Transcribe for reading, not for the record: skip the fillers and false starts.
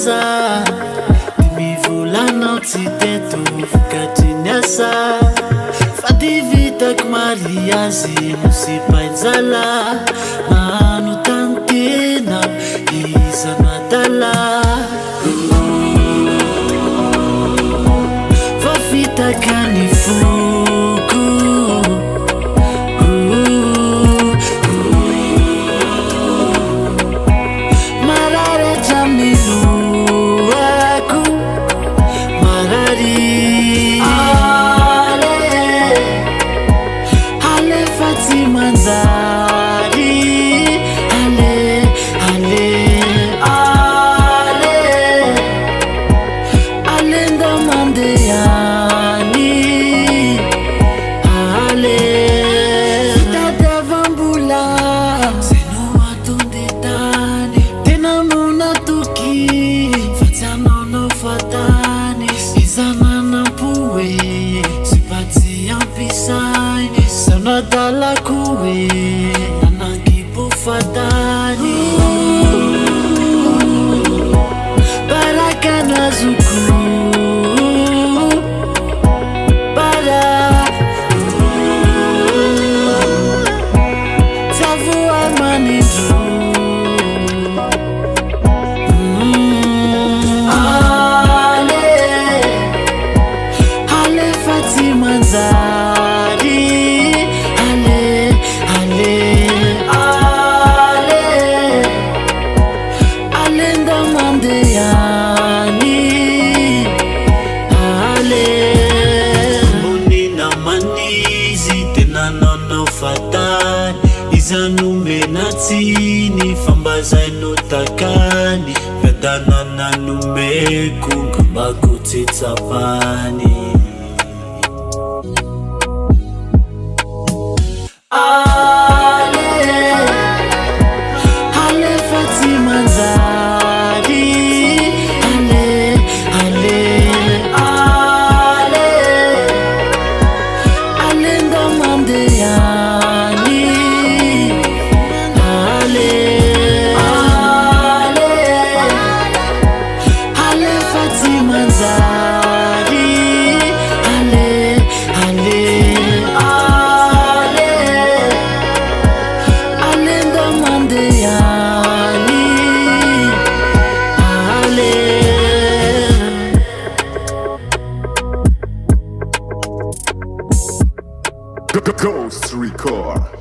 malaza Ty mivolanao tsy teto vokatry ny asa Fa ty vitako mariazy mosy painjala Manontany tena iza no adala Fa fitaka ny foko Marary hatramin'ny lohako Marary Alefa tsy manjary Alenda mandehany Fitadiavam-bola Zay no mahatonga tany Tena mona toky Fa tsy hanao fatany Iza nanampoe Sy mba tsy ampisainy Sana dalako hoe Nanangipo fatany Baraka nazoko Fatany iza nomena tsiny fambazaino takany Vedanana nomeko ngambako tsy tsapany Alefa tsy manjary Alenda mandehany Alefa tsy manjary Alenda mandehany Ghost Record.